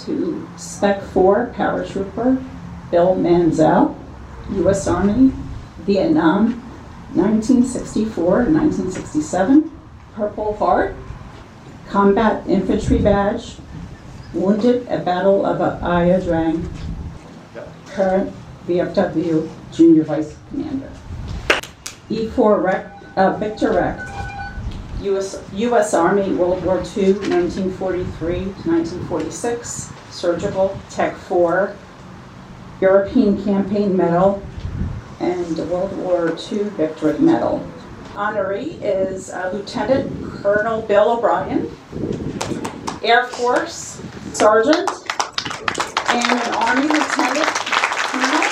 to Spec 4 paratrooper Bill Manziel, U.S. Army, Vietnam, 1964 to 1967, Purple Heart, Combat Infantry Badge, wounded at Battle of Ia Drang, current VFW Junior Vice Commander. E4 Victor Rec, U.S. Army, World War II, 1943 to 1946, Surgical Tech 4, European Campaign Medal, and World War II Victory Medal. Honoree is Lieutenant Colonel Bill O'Brien, Air Force Sergeant, and an Army Lieutenant Colonel,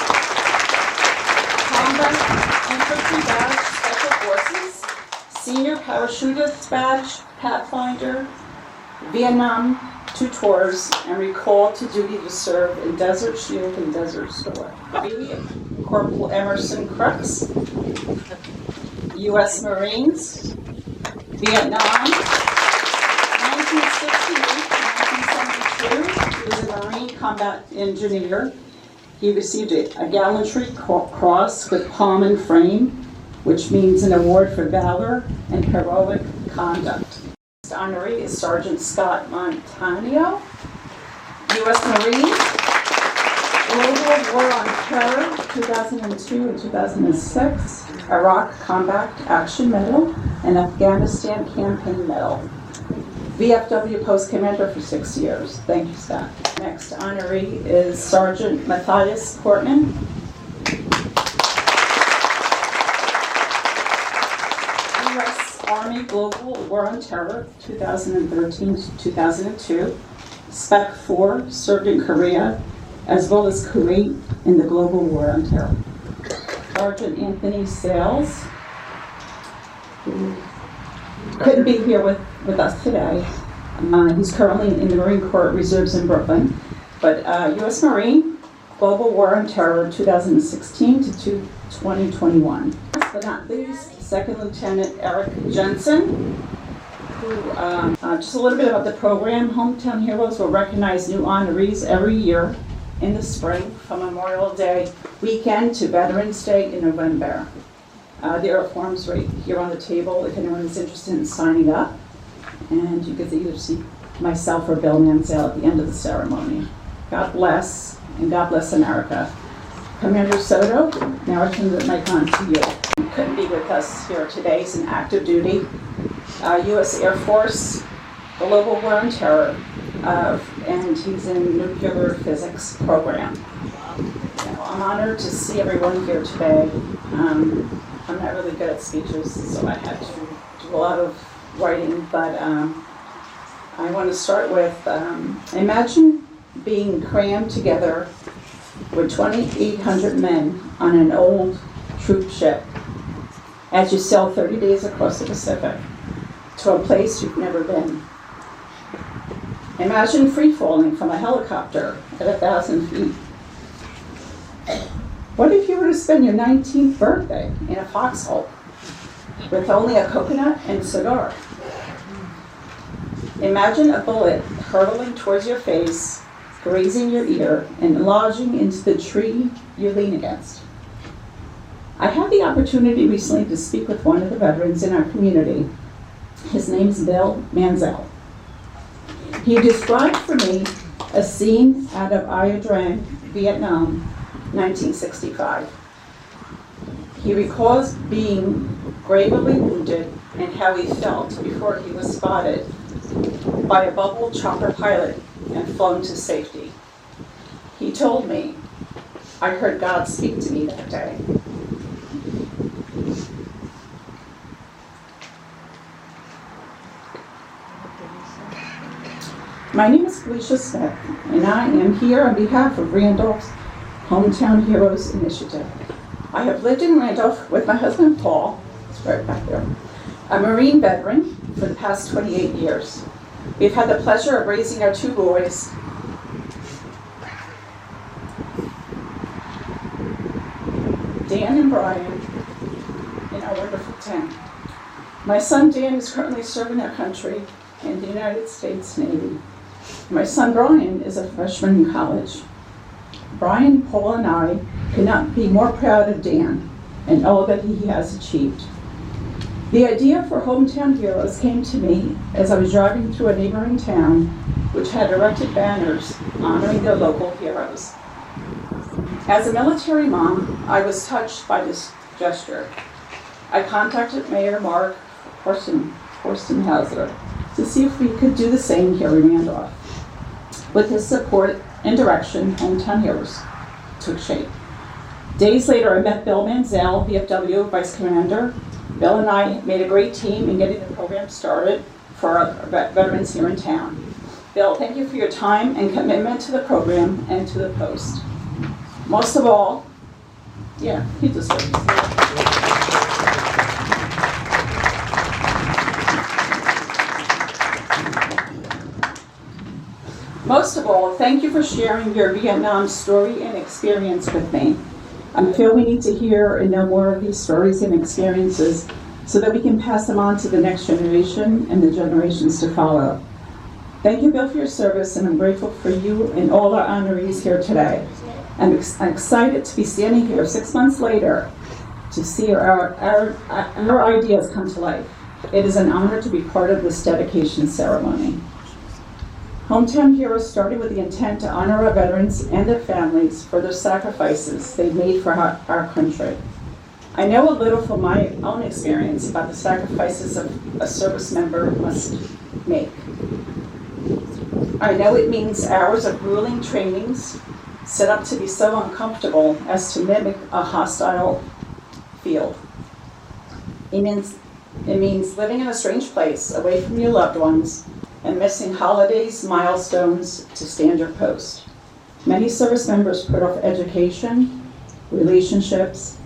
Combat Infantry Badge, Special Forces, Senior Parachutist Badge, Pathfinder, Vietnam 2 tours, and recalled to duty to serve in Desert Shield and Desert Storm. Corporal Emerson Crooks, U.S. Marines, Vietnam, 1968 to 1972. He was a Marine combat engineer. He received a Gallantry Cross with Palm and Frame, which means an award for valor and heroic conduct. Next honoree is Sergeant Scott Montanio, U.S. Marine, Global War on Terror, 2002 and 2006, Iraq Combat Action Medal, and Afghanistan Campaign Medal. VFW Post Commander for 6 years. Thank you, Scott. Next honoree is Sergeant Matthias Portman, U.S. Army Global War on Terror, 2013 to 2002, Spec 4, served in Korea, as well as Kuwait in the Global War on Terror. Sergeant Anthony Sales, who couldn't be here with us today. He's currently in the Marine Corps Reserves in Brooklyn, but U.S. Marine, Global War on Terror, 2016 to 2021. Last but not least, Second Lieutenant Eric Jensen, who, just a little bit about the program. Hometown Heroes will recognize new honorees every year in the spring, from Memorial Day weekend to Veterans Day in November. There are forms right here on the table if anyone is interested in signing up. And you can either see myself or Bill Manziel at the end of the ceremony. God bless, and God bless America. Commander Soto, now I turn the mic on to you. He couldn't be with us here today. He's in active duty. U.S. Air Force, Global War on Terror, and he's in nuclear physics program. I'm honored to see everyone here today. I'm not really good at speeches, so I had to do a lot of writing, but I want to start with, imagine being crammed together with 2,800 men on an old troop ship as you sail 30 days across the Pacific to a place you've never been. Imagine free-falling from a helicopter at 1,000 feet. What if you were to spend your 19th birthday in a foxhole with only a coconut and a cigar? Imagine a bullet hurtling towards your face, grazing your ear, and lodging into the tree you lean against. I had the opportunity recently to speak with one of the veterans in our community. His name is Bill Manziel. He described for me a scene out of Ia Drang, Vietnam, 1965. He recalls being gravely wounded and how he felt before he was spotted by a Bubble chopper pilot and flown to safety. He told me, I heard God speak to me that day. My name is Felicia Smith, and I am here on behalf of Randolph's Hometown Heroes Initiative. I have lived in Randolph with my husband Paul, it's right back there, a Marine veteran for the past 28 years. We've had the pleasure of raising our 2 boys, Dan and Brian, in our wonderful tent. My son Dan is currently serving our country in the United States Navy. My son Brian is a freshman in college. Brian, Paul, and I could not be more proud of Dan and all that he has achieved. The idea for Hometown Heroes came to me as I was driving through a neighboring town which had erected banners honoring their local heroes. As a military mom, I was touched by this gesture. I contacted Mayor Mark Forstenhauser to see if we could do the same here in Randolph. With his support and direction, Hometown Heroes took shape. Days later, I met Bill Manziel, VFW Vice Commander. Bill and I made a great team in getting the program started for our veterans here in town. Bill, thank you for your time and commitment to the program and to the post. Most of all, yeah, he deserves it. Most of all, thank you for sharing your Vietnam story and experience with me. I feel we need to hear and know more of these stories and experiences so that we can pass them on to the next generation and the generations to follow. Thank you, Bill, for your service, and I'm grateful for you and all our honorees here today. I'm excited to be standing here 6 months later to see our ideas come to life. It is an honor to be part of this dedication ceremony. Hometown Heroes started with the intent to honor our veterans and their families for their sacrifices they made for our country. I know a little from my own experience about the sacrifices a service member must make. I know it means hours of grueling trainings set up to be so uncomfortable as to mimic a hostile field. It means living in a strange place, away from your loved ones, and missing holidays, milestones to stand your post. Many service members put off education, relationships,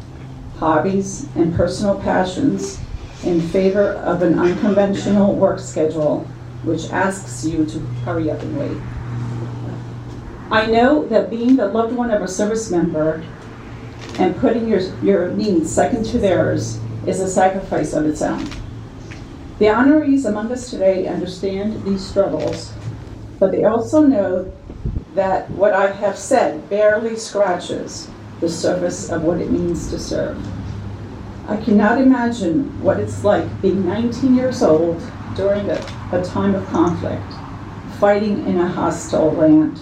hobbies, and personal passions in favor of an unconventional work schedule which asks you to hurry up and wait. I know that being the loved one of a service member and putting your needs second to theirs is a sacrifice of its own. The honorees among us today understand these struggles, but they also know that what I have said barely scratches the surface of what it means to serve. I cannot imagine what it's like being 19 years old during a time of conflict, fighting in a hostile land.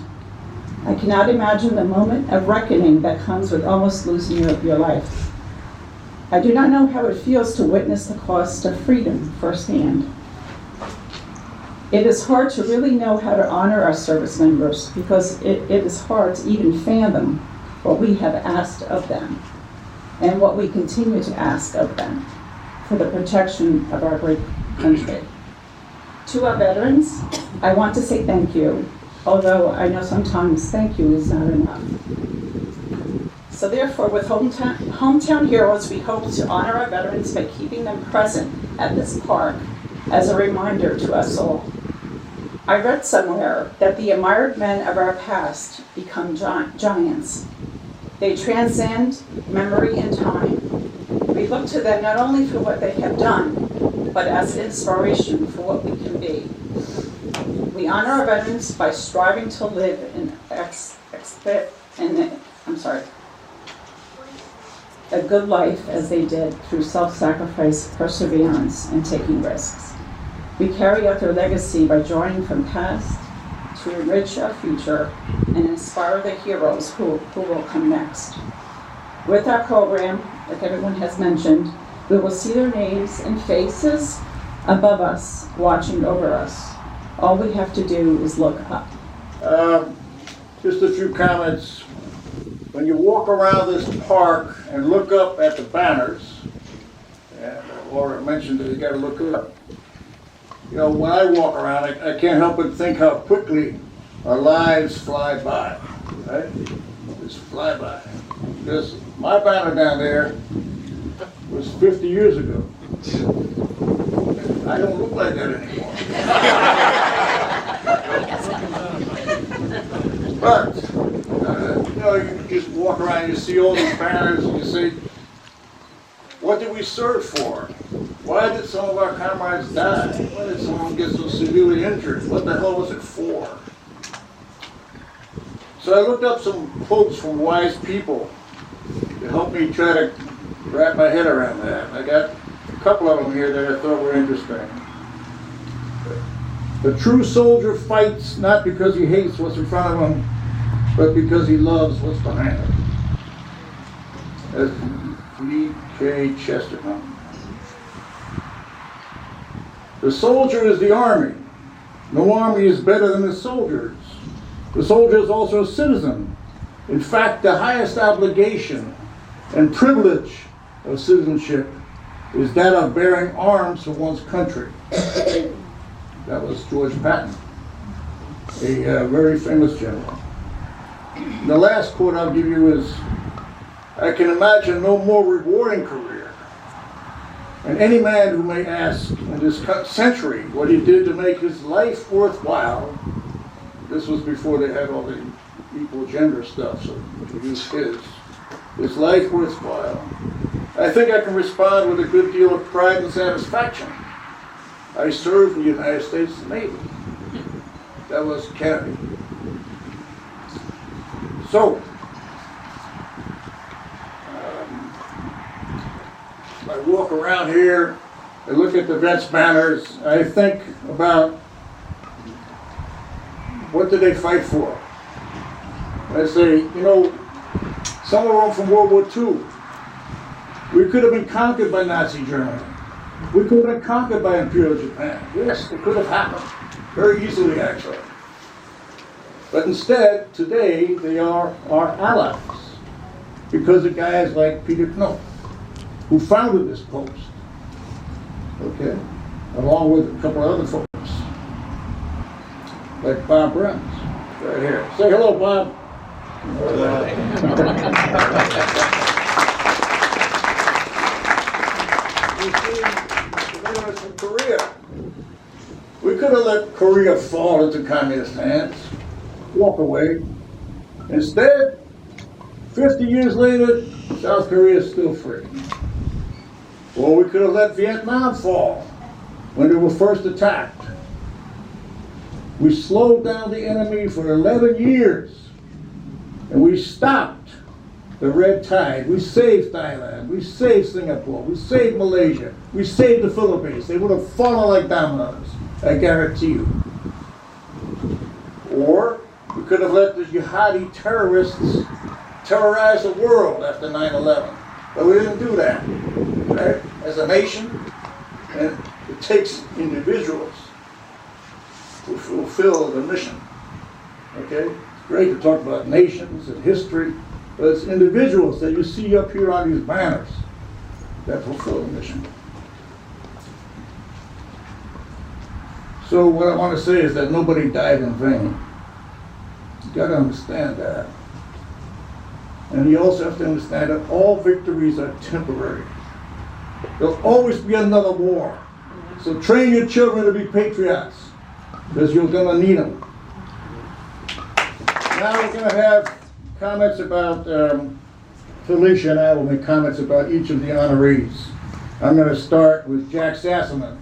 I cannot imagine the moment of reckoning that comes with almost losing your life. I do not know how it feels to witness the cost of freedom firsthand. It is hard to really know how to honor our service members because it is hard to even fathom what we have asked of them and what we continue to ask of them for the protection of our great country. To our veterans, I want to say thank you, although I know sometimes thank you is not enough. So therefore, with Hometown Heroes, we hope to honor our veterans by keeping them present at this park as a reminder to us all. I read somewhere that the admired men of our past become giants. They transcend memory and time. We look to them not only for what they have done, but as inspiration for what we can be. We honor our veterans by striving to live a good life as they did through self-sacrifice, perseverance, and taking risks. We carry out their legacy by drawing from past to enrich our future and inspire the heroes who will come next. With our program, like everyone has mentioned, we will see their names and faces above us, watching over us. All we have to do is look up. Just a few comments. When you walk around this park and look up at the banners, and Laura mentioned that you got to look up. You know, when I walk around, I can't help but think how quickly our lives fly by, right? Just fly by. Because my banner down there was 50 years ago. I don't look like that anymore. But, you know, you just walk around, you see all these banners, and you say, what did we serve for? Why did some of our comrades die? Why did someone get so severely injured? What the hell was it for? So I looked up some quotes from wise people to help me try to wrap my head around that. I got a couple of them here that I thought were interesting. The true soldier fights not because he hates what's in front of him, but because he loves what's behind him. That's G.K. Chesterton. The soldier is the army. No army is better than the soldiers. The soldier is also a citizen. In fact, the highest obligation and privilege of citizenship is that of bearing arms for one's country. That was George Patton, a very famous general. The last quote I'll give you is, I can imagine no more rewarding career. And any man who may ask in this century what he did to make his life worthwhile, this was before they had all the equal gender stuff, so to use his life worthwhile, I think I can respond with a good deal of pride and satisfaction. I served in the United States Navy. That was Kennedy. So, I walk around here, I look at the vets' banners, I think about what did they fight for? I say, you know, some of them from World War II. We could have been conquered by Nazi Germany. We could have been conquered by Imperial Japan. Yes, it could have happened. Very easily, actually. But instead, today, they are our allies. Because of guys like Peter Knopf, who founded this post. Okay? Along with a couple of other folks. Like Bob Burns, right here. Say hello, Bob. You see, the veterans from Korea. We could have let Korea fall into communist hands, walk away. Instead, 50 years later, South Korea is still free. Or we could have let Vietnam fall when they were first attacked. We slowed down the enemy for 11 years, and we stopped the red tide. We saved Thailand, we saved Singapore, we saved Malaysia, we saved the Philippines. They would have fallen like dominoes, I guarantee you. Or we could have let the jihadi terrorists terrorize the world after 9/11. But we didn't do that, right? As a nation, and it takes individuals to fulfill the mission, okay? It's great to talk about nations and history, but it's individuals that you see up here on these banners that fulfill the mission. So what I want to say is that nobody died in vain. You got to understand that. And you also have to understand that all victories are temporary. There'll always be another war. So train your children to be patriots, because you're going to need them. Now we're going to have comments about, Felicia and I will make comments about each of the honorees. I'm going to start with Jack Sassaman,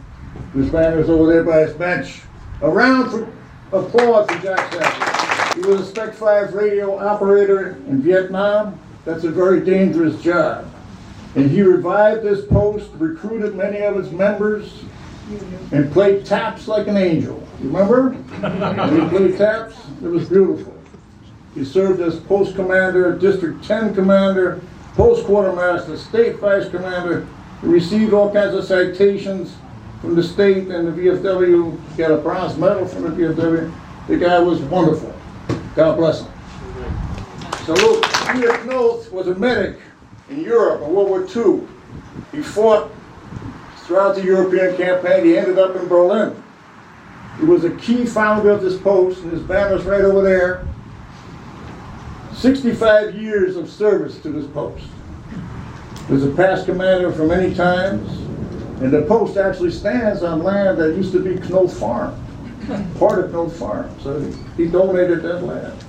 whose banner is over there by his bench. A round for applause for Jack Sassaman. He was a Spec 5 radio operator in Vietnam. That's a very dangerous job. And he revived this post, recruited many of its members, and played taps like an angel. You remember? When he played taps, it was beautiful. He served as post commander, District 10 commander, post quartermaster, state vice commander. He received all kinds of citations from the state and the VFW. He got a bronze medal from the VFW. The guy was wonderful. God bless him. Salute. Peter Knopf was a medic in Europe in World War II. He fought throughout the European campaign. He ended up in Berlin. He was a key founder of this post, and his banner's right over there. 65 years of service to this post. He was a past commander for many times, and the post actually stands on land that used to be Knopf Farm, part of Knopf Farm. So he donated that land.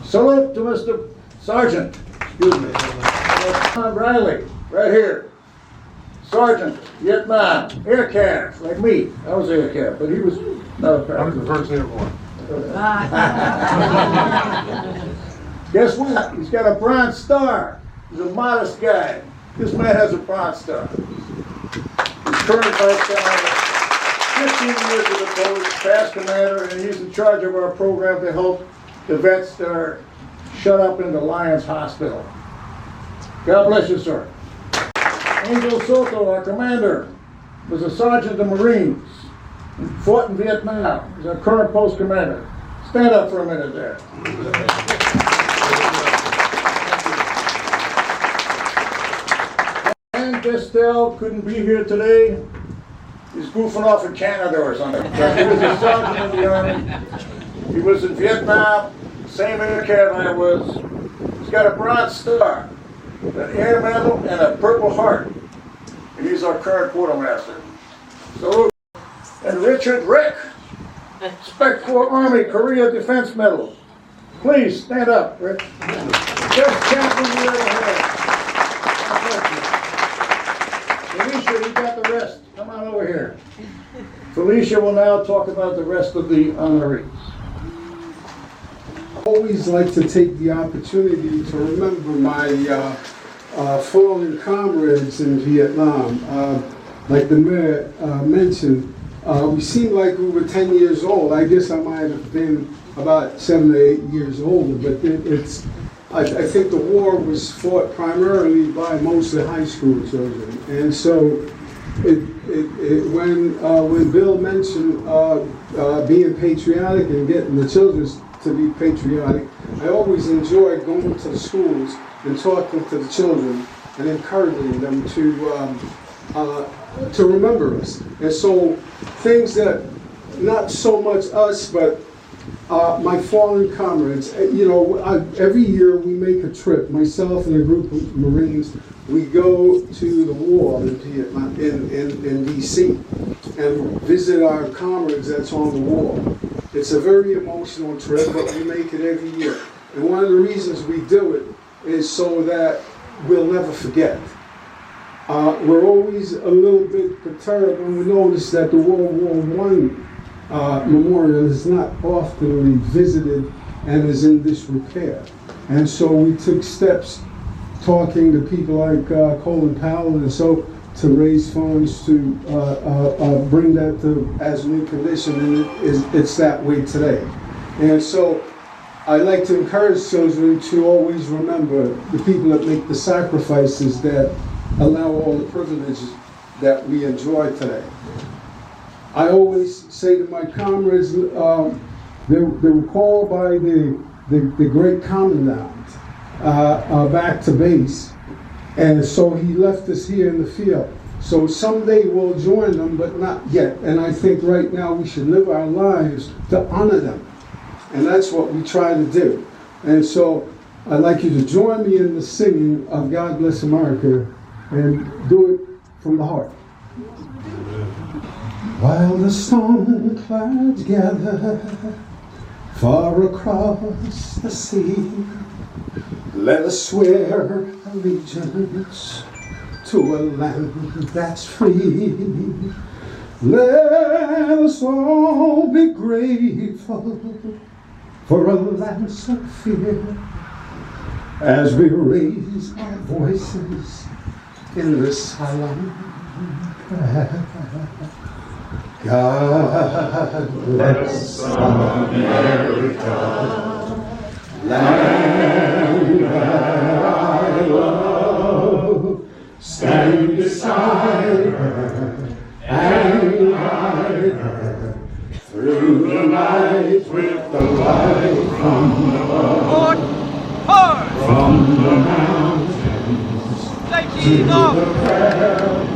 Salute to Mr. Sergeant, excuse me, Tom Riley, right here. Sergeant, Vietnam, air calf, like me. I was air calf, but he was not a I was the paratrooper. first airborne. Guess what? He's got a Bronze Star. He's a modest guy. This man has a Bronze Star. He's current vice commander, 15 years of the post, past commander, and he's in charge of our program to help the vets that are shut up in the Lions Hospital. God bless you, sir. Angel Soto, our commander, was a sergeant of the Marines. He fought in Vietnam. He's our current post commander. Stand up for a minute there. And Gestel couldn't be here today. He's goofing off in Canada or something. He was a sergeant in the Army. He was in Vietnam, same air camp I was. He's got a Bronze Star, an Air Medal, and a Purple Heart. And he's our current quartermaster. Salute. And Richard Rick, Spec 4 Army Korea Defense Medal. Please stand up, Rick. Best chaplain you ever had. Felicia, you got the rest. Come on over here. Felicia will now talk about the rest of the honorees. I always like to take the opportunity to remember my fallen comrades in Vietnam. Like the mayor mentioned, we seemed like we were 10 years old. I guess I might have been about 7 or 8 years older, but I think the war was fought primarily by mostly high school children. And so when Bill mentioned being patriotic and getting the children to be patriotic, I always enjoyed going to the schools and talking to the children and encouraging them to remember us. And so things that, not so much us, but my fallen comrades, every year we make a trip, myself and a group of Marines, we go to the war in Vietnam, in DC, and visit our comrades that's on the wall. It's a very emotional trip, but we make it every year. And one of the reasons we do it is so that we'll never forget. We're always a little bit perturbed when we notice that the World War I memorial is not often revisited and is in disrepair. And so we took steps talking to people like Colin Powell and so to raise funds to bring that to as new condition, and it's that way today. And so I like to encourage children to always remember the people that make the sacrifices that allow all the privileges that we enjoy today. I always say to my comrades, they were called by the great commandant back to base, and so he left us here in the field. So someday we'll join them, but not yet. And I think right now we should live our lives to honor them. And that's what we try to do. And so I'd like you to join me in the singing of God Bless America and do it from the heart. While the storm clouds gather far across the sea, let us swear allegiance to a land that's free. Let us all be grateful for a land so fair as we raise our voices in this solemn prayer. God bless America, land that I love. Stand beside her and guide her through the night with the light from above. From the mountains to the prairie,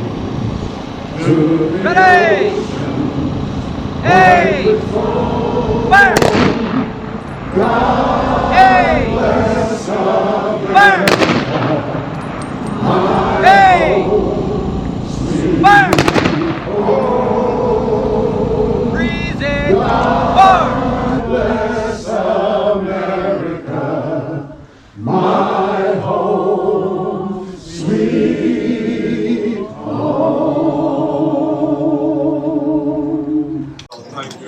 to the ocean, hey! Fire! God bless America, my home, sweet home. Freezing! God bless America, my home, sweet home. Thank you.